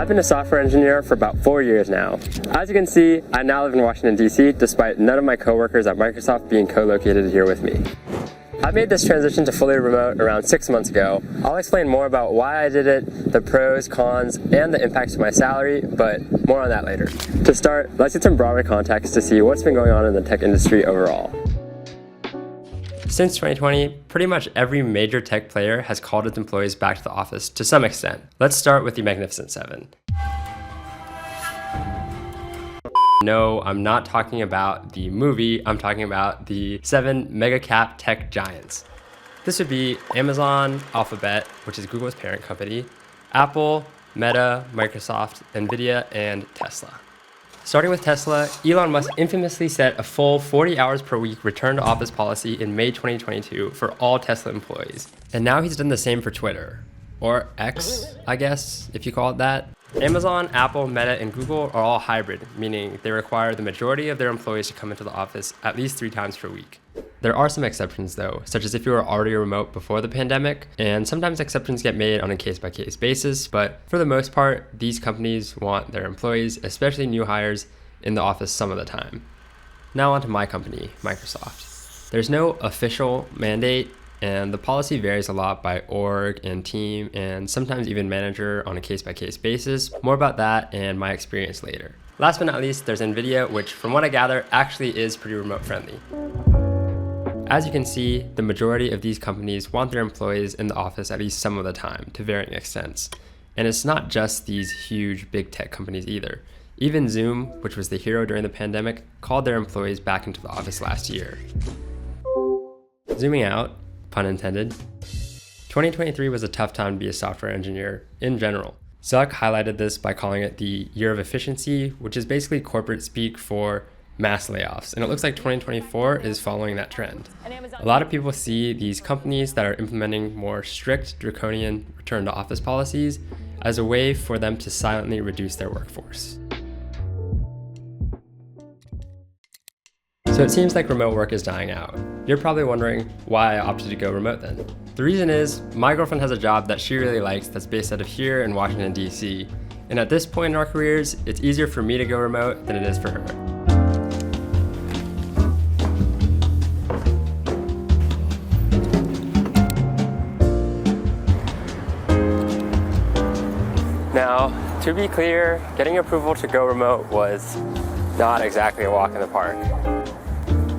I've been a software engineer for about 4 years now. As you can see, I now live in Washington, D.C., despite none of my coworkers at Microsoft being co-located here with me. I made this transition to fully remote around 6 months ago. I'll explain more about why I did it, the pros, cons, and the impacts to my salary, but more on that later. To start, let's get some broader context to see what's been going on in the tech industry overall. Since 2020, pretty much every major tech player has called its employees back to the office to some extent. Let's start with the Magnificent Seven. No, I'm not talking about the movie, I'm talking about the 7 mega cap tech giants. This would be Amazon, Alphabet, which is Google's parent company, Apple, Meta, Microsoft, Nvidia, and Tesla. Starting with Tesla, Elon Musk infamously set a full 40 hours per week return to office policy in May 2022 for all Tesla employees. And now he's done the same for Twitter, or X, I guess, if you call it that. Amazon, Apple, Meta, and Google are all hybrid, meaning they require the majority of their employees to come into the office at least 3 times per week. There are some exceptions though, such as if you were already remote before the pandemic, and sometimes exceptions get made on a case-by-case basis, but for the most part, these companies want their employees, especially new hires, in the office some of the time. Now on to my company, Microsoft. There's no official mandate, and the policy varies a lot by org and team, and sometimes even manager on a case-by-case basis. More about that and my experience later. Last but not least, there's Nvidia, which from what I gather actually is pretty remote friendly. As you can see, the majority of these companies want their employees in the office at least some of the time, to varying extents. And it's not just these huge big tech companies either. Even Zoom, which was the hero during the pandemic, called their employees back into the office last year. Zooming out, pun intended, 2023 was a tough time to be a software engineer in general. Zuck highlighted this by calling it the year of efficiency, which is basically corporate speak for mass layoffs, and it looks like 2024 is following that trend. A lot of people see these companies that are implementing more strict, draconian return to office policies as a way for them to silently reduce their workforce. So it seems like remote work is dying out. You're probably wondering why I opted to go remote then. The reason is, my girlfriend has a job that she really likes that's based out of here in Washington, D.C. And at this point in our careers, it's easier for me to go remote than it is for her. Now, to be clear, getting approval to go remote was not exactly a walk in the park.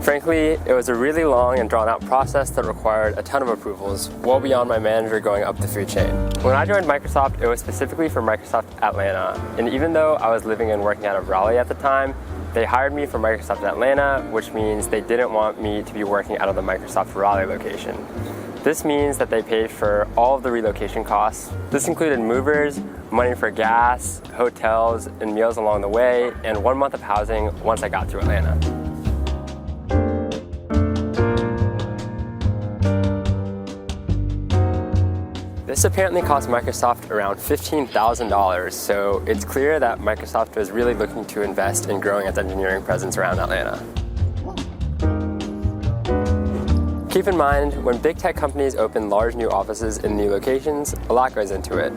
Frankly, it was a really long and drawn-out process that required a ton of approvals, well beyond my manager going up the food chain. When I joined Microsoft, it was specifically for Microsoft Atlanta, and even though I was living and working out of Raleigh at the time, they hired me for Microsoft Atlanta, which means they didn't want me to be working out of the Microsoft Raleigh location. This means that they paid for all of the relocation costs. This included movers, money for gas, hotels, and meals along the way, and 1 month of housing once I got to Atlanta. This apparently cost Microsoft around $15,000, so it's clear that Microsoft was really looking to invest in growing its engineering presence around Atlanta. Keep in mind, when big tech companies open large new offices in new locations, a lot goes into it.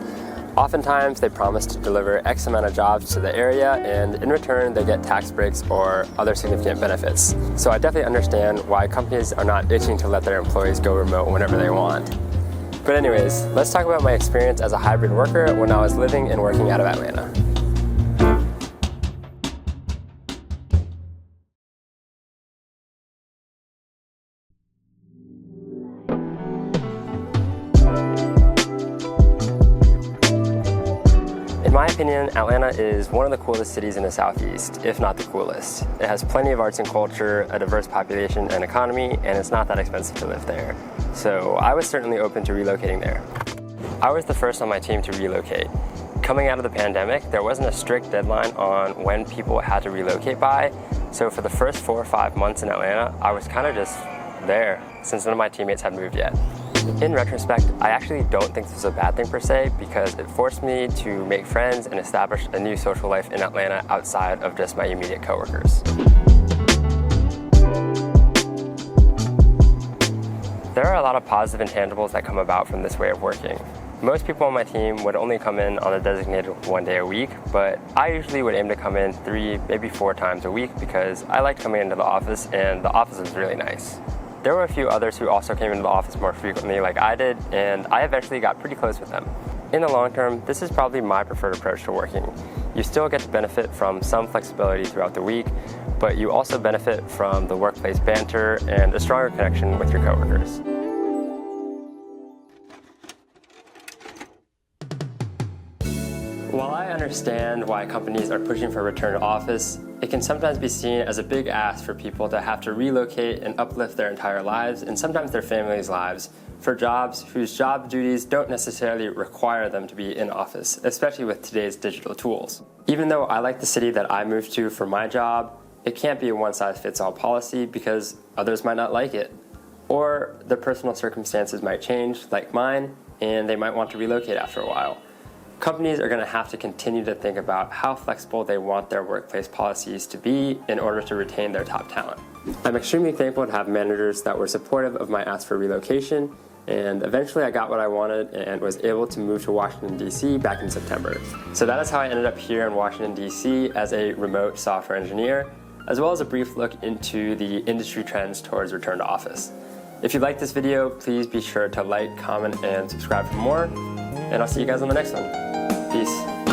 Oftentimes, they promise to deliver X amount of jobs to the area, and in return, they get tax breaks or other significant benefits. So I definitely understand why companies are not itching to let their employees go remote whenever they want. But anyways, let's talk about my experience as a hybrid worker when I was living and working out of Atlanta. In my opinion, Atlanta is one of the coolest cities in the Southeast, if not the coolest. It has plenty of arts and culture, a diverse population and economy, and it's not that expensive to live there. So I was certainly open to relocating there. I was the first on my team to relocate. Coming out of the pandemic, there wasn't a strict deadline on when people had to relocate by, so for the first 4 or 5 months in Atlanta, I was kind of just there, since none of my teammates had moved yet. In retrospect, I actually don't think this was a bad thing per se, because it forced me to make friends and establish a new social life in Atlanta outside of just my immediate coworkers. There are a lot of positive intangibles that come about from this way of working. Most people on my team would only come in on a designated 1 day a week, but I usually would aim to come in 3, maybe 4 times a week because I like coming into the office and the office is really nice. There were a few others who also came into the office more frequently like I did, and I eventually got pretty close with them. In the long term, this is probably my preferred approach to working. You still get to benefit from some flexibility throughout the week, but you also benefit from the workplace banter and a stronger connection with your coworkers. While I understand why companies are pushing for a return to office, it can sometimes be seen as a big ask for people to have to relocate and uplift their entire lives and sometimes their families' lives for jobs whose job duties don't necessarily require them to be in office, especially with today's digital tools. Even though I like the city that I moved to for my job, it can't be a one-size-fits-all policy because others might not like it. Or their personal circumstances might change, like mine, and they might want to relocate after a while. Companies are going to have to continue to think about how flexible they want their workplace policies to be in order to retain their top talent. I'm extremely thankful to have managers that were supportive of my ask for relocation, and eventually I got what I wanted and was able to move to Washington, D.C. back in September. So that is how I ended up here in Washington, D.C. as a remote software engineer, as well as a brief look into the industry trends towards return to office. If you liked this video, please be sure to like, comment, and subscribe for more, and I'll see you guys on the next one. Peace.